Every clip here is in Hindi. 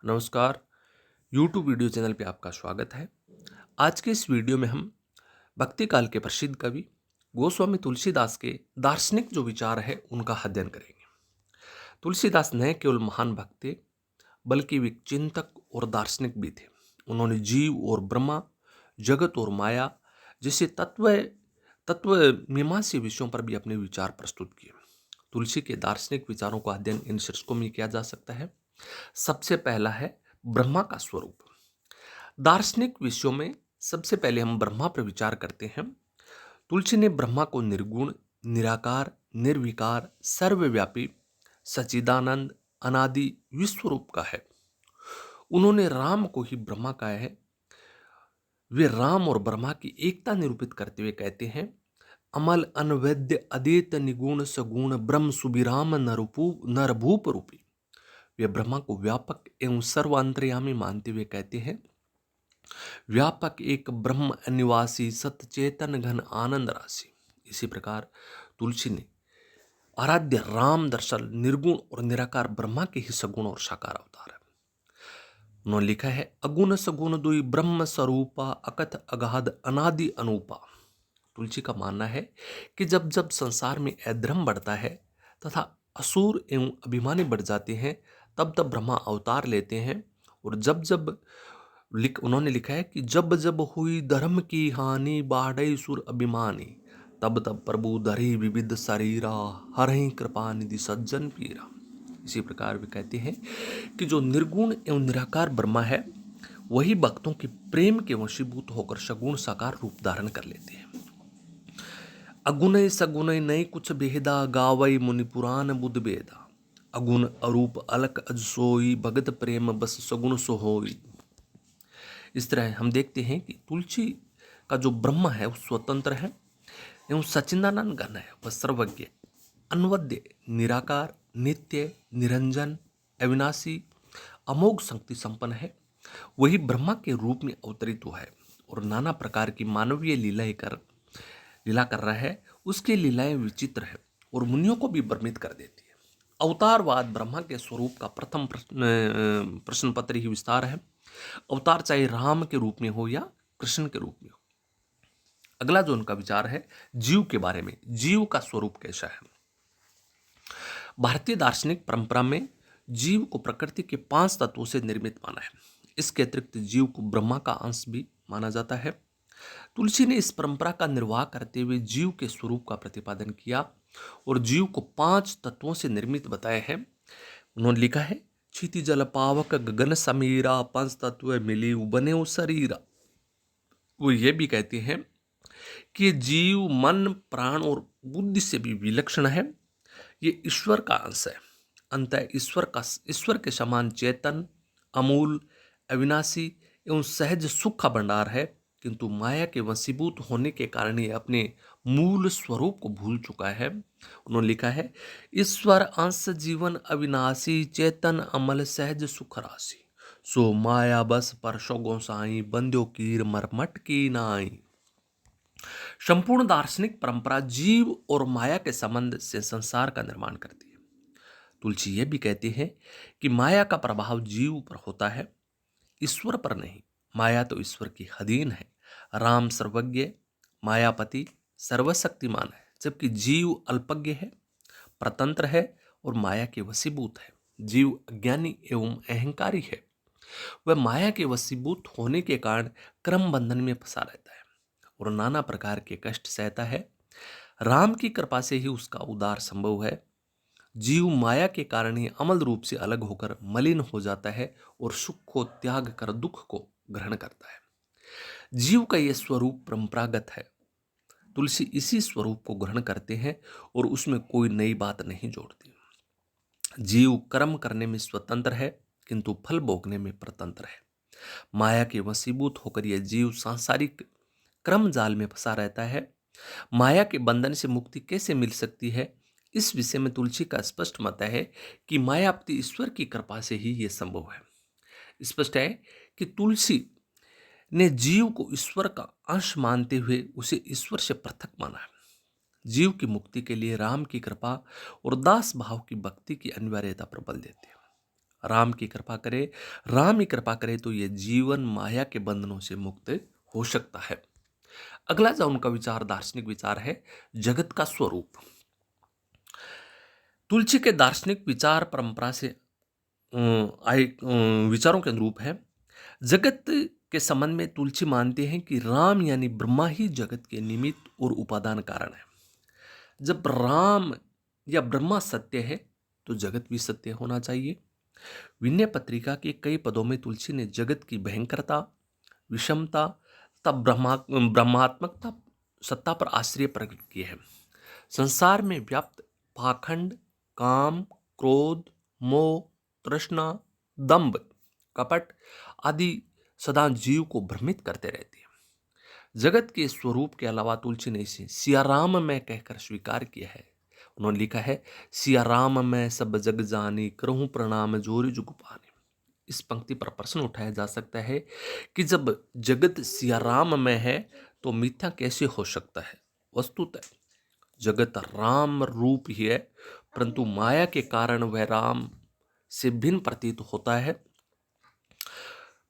नमस्कार। YouTube वीडियो चैनल पे आपका स्वागत है। आज के इस वीडियो में हम भक्ति काल के प्रसिद्ध कवि गोस्वामी तुलसीदास के दार्शनिक जो विचार है उनका अध्ययन करेंगे। तुलसीदास न केवल महान भक्त थे बल्कि वे चिंतक और दार्शनिक भी थे। उन्होंने जीव और ब्रह्मा, जगत और माया जैसे तत्व मीमांसी विषयों पर भी अपने विचार प्रस्तुत किए। तुलसी के दार्शनिक विचारों का अध्ययन इन शीर्षकों में किया जा सकता है। सबसे पहला है ब्रह्मा का स्वरूप। दार्शनिक विषयों में सबसे पहले हम ब्रह्मा पर विचार करते हैं। तुलसी ने ब्रह्मा को निर्गुण, निराकार, निर्विकार, सर्वव्यापी, सच्चिदानंद, अनादि, विश्वरूप का है। उन्होंने राम को ही ब्रह्मा कहा है। वे राम और ब्रह्मा की एकता निरूपित करते हुए कहते हैं, अमल अनवेद्य अद्वैत निगुण सगुण ब्रह्म सुबिराम नरभूप रूपी। वे ब्रह्मा को व्यापक एवं सर्वांतर्यामी मानते हुए कहते हैं, व्यापक एक ब्रह्म अनिवासी सतचेतन घन आनंद राशि। इसी प्रकार तुलसी ने आराध्य राम दर्शन निर्गुण और निराकार ब्रह्मा के ही सगुण और साकार अवतार है। उन्होंने लिखा है, अगुण सगुण दुई ब्रह्म स्वरूपा अकथ अगाध अनादि अनूपा। तुलसी का मानना है कि जब जब संसार में अधर्म बढ़ता है तथा असुर एवं अभिमानी बढ़ जाते हैं तब तब ब्रह्मा अवतार लेते हैं। और जब जब उन्होंने लिखा है कि जब जब हुई धर्म की हानि बाढ़ई सुर अभिमानी तब तब प्रभु धरी विविध शरीरा हरहि कृपा निधि सज्जन पीरा। इसी प्रकार वे कहते हैं कि जो निर्गुण एवं निराकार ब्रह्मा है वही भक्तों के प्रेम के वशीभूत होकर सगुण साकार रूप धारण कर लेते हैं। अगुण सगुण नई कुछ बेहदा गावई मुनि पुराण बुद्ध बेदा। अगुण अरूप अलक अजसोई भगत प्रेम बस सगुण सोहोई। इस तरह हम देखते हैं कि तुलसी का जो ब्रह्म है वो स्वतंत्र है एवं सच्चिदानंद घन है। वह सर्वज्ञ, अनवद्य, निराकार, नित्य, निरंजन, अविनाशी, अमोघ शक्ति संपन्न है। वही ब्रह्मा के रूप में अवतरित हुआ है और नाना प्रकार की मानवीय लीला कर रहा है। उसकी लीलाएं विचित्र है और मुनियों को भी भ्रमित कर देती है। अवतारवाद ब्रह्मा के स्वरूप का प्रथम प्रश्न पत्र ही विस्तार है। अवतार चाहे राम के रूप में हो या कृष्ण के रूप में हो। अगला जो उनका विचार है जीव के बारे में, जीव का स्वरूप कैसा है। भारतीय दार्शनिक परंपरा में जीव को प्रकृति के 5 तत्वों से निर्मित माना है। इसके अतिरिक्त जीव को ब्रह्मा का अंश भी माना जाता है। तुलसी ने इस परंपरा का निर्वाह करते हुए जीव के स्वरूप का प्रतिपादन किया और जीव को 5 तत्वों से निर्मित बताया है। उन्होंने लिखा है, क्षिति जल पावक गगन समीरा पंच तत्व मिली बने शरीरा। वो ये भी कहते हैं कि जीव मन, प्राण और बुद्धि से भी विलक्षण है। ये ईश्वर का अंश है। अंतः ईश्वर के समान चेतन, अमूल, अविनाशी एवं सहज सुख का भंडार है, किंतु माया के वशीभूत होने के कारण ये अपने मूल स्वरूप को भूल चुका है। उन्होंने लिखा है, ईश्वर अंश जीवन अविनाशी चेतन अमल सहज सुख राशि। सो माया बस परसो गोसाई बंद्यो कीर मरमट की नाई। संपूर्ण दार्शनिक परंपरा जीव और माया के संबंध से संसार का निर्माण करती है। तुलसी ये भी कहते हैं कि माया का प्रभाव जीव पर होता है, ईश्वर पर नहीं। माया तो ईश्वर की अधीन है। राम सर्वज्ञ, मायापति, सर्वशक्तिमान है, जबकि जीव अल्पज्ञ है, प्रतंत्र है और माया के वशीभूत है। जीव अज्ञानी एवं अहंकारी है। वह माया के वशीभूत होने के कारण क्रम बंधन में फंसा रहता है और नाना प्रकार के कष्ट सहता है। राम की कृपा से ही उसका उद्धार संभव है। जीव माया के कारण ही अमल रूप से अलग होकर मलिन हो जाता है और सुख को त्याग कर दुख को ग्रहण करता है। जीव का यह स्वरूप परंपरागत है। तुलसी इसी स्वरूप को ग्रहण करते हैं और उसमें कोई नई बात नहीं जोड़ती। जीव कर्म करने में स्वतंत्र है किंतु फल भोगने में परतंत्र है। माया के वशीभूत होकर यह जीव सांसारिक क्रम जाल में फंसा रहता है। माया के बंधन से मुक्ति कैसे मिल सकती है, इस विषय में तुलसी का स्पष्ट मत है कि मायापति ईश्वर की कृपा से ही यह संभव है। स्पष्ट है कि तुलसी ने जीव को ईश्वर का अंश मानते हुए उसे ईश्वर से पृथक माना है। जीव की मुक्ति के लिए राम की कृपा और दास भाव की भक्ति की अनिवार्यता पर बल देते हैं। राम की कृपा करे, राम ही कृपा करे तो ये जीवन माया के बंधनों से मुक्त हो सकता है। अगला जो उनका विचार, दार्शनिक विचार है, जगत का स्वरूप। तुलसी के दार्शनिक विचार परंपरा से आए विचारों के अनुरूप है। जगत के संबंध में तुलसी मानते हैं कि राम यानी ब्रह्मा ही जगत के निमित्त और उपादान कारण है। जब राम या ब्रह्मा सत्य है तो जगत भी सत्य होना चाहिए। विनय पत्रिका के कई पदों में तुलसी ने जगत की भयंकरता, विषमता तब ब्रह्मात्मकता सत्ता पर आश्चर्य प्रकट किए हैं। संसार में व्याप्त पाखंड, काम, क्रोध, मोह, तृष्णा, दंभ, कपट आदि सदा जीव को भ्रमित करते रहते हैं। जगत के स्वरूप के अलावा तुलसी ने इसे सिया राम में कहकर स्वीकार किया है। उन्होंने लिखा है, सिया राम मैं सब जग जानी, करहूं प्रणाम जोरी जुग पानी। इस पंक्ति पर प्रश्न उठाया जा सकता है कि जब जगत सिया राम में है तो मिथ्या कैसे हो सकता है। वस्तुतः जगत राम रूप ही है, परंतु माया के कारण वह राम से भिन्न प्रतीत होता है।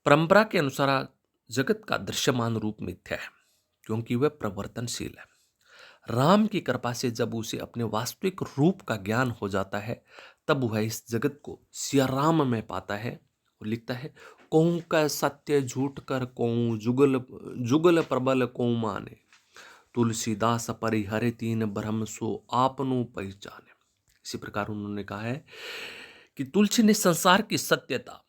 परंपरा के अनुसार जगत का दृश्यमान रूप मिथ्या है, क्योंकि वह परिवर्तनशील है। राम की कृपा से जब उसे अपने वास्तविक रूप का ज्ञान हो जाता है, तब वह इस जगत को सिया राम में पाता है और लिखता है, कहूं का सत्य झूठ कर कहूं, जुगल जुगल प्रबल कहूं माने, तुलसीदास परिहरे तीन ब्रह्म सो आपनु पहचाने। इसी प्रकार उन्होंने कहा है कि तुलसी ने संसार की सत्यता,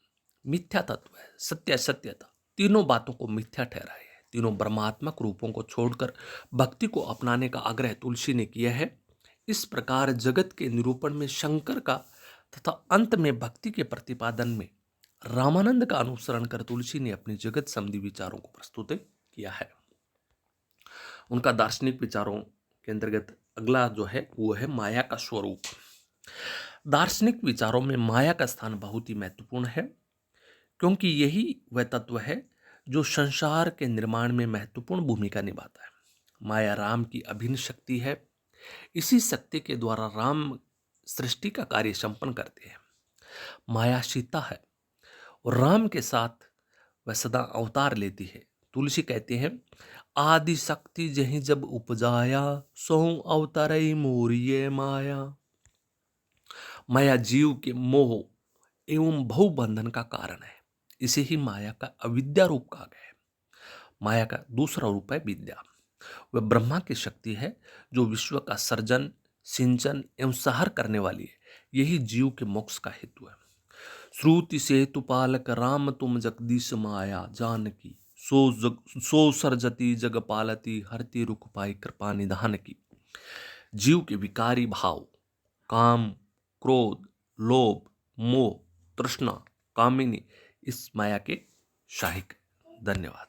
मिथ्या तत्व है, सत्य सत्यता, तीनों बातों को मिथ्या ठहराया है। तीनों ब्रह्मात्मक रूपों को छोड़कर भक्ति को अपनाने का आग्रह तुलसी ने किया है। इस प्रकार जगत के निरूपण में शंकर का तथा अंत में भक्ति के प्रतिपादन में रामानंद का अनुसरण कर तुलसी ने अपने जगत संबंधी विचारों को प्रस्तुत किया है। उनका दार्शनिक विचारों के अंतर्गत अगला जो है वो है माया का स्वरूप। दार्शनिक विचारों में माया का स्थान बहुत ही महत्वपूर्ण है, क्योंकि यही वह तत्व है जो संसार के निर्माण में महत्वपूर्ण भूमिका निभाता है। माया राम की अभिन्न शक्ति है। इसी शक्ति के द्वारा राम सृष्टि का कार्य संपन्न करते हैं। माया सीता है और राम के साथ वह सदा अवतार लेती है। तुलसी कहते हैं, आदि शक्ति जहीं जब उपजाया, सो अवतारई मोरिये माया। माया जीव के मोह एवं बहुबंधन का कारण है। इसे ही माया का अविद्या रूप कहा गया है। माया का दूसरा रूप है विद्या। वह ब्रह्मा की शक्ति है जो विश्व का सर्जन, सिंचन एवं सहार करने वाली है। यही जीव के मोक्ष का हेतु है। श्रुति सेतु पालक राम तुम जगदीश माया जानकी, सो सर्जती जग पालती, हरती रुख पाई कृपा निधान की। जीव के विकारी भाव, काम, क्रोध, लोभ, मोह, तृष्णा, कामिनी इस माया के शाहिक। धन्यवाद।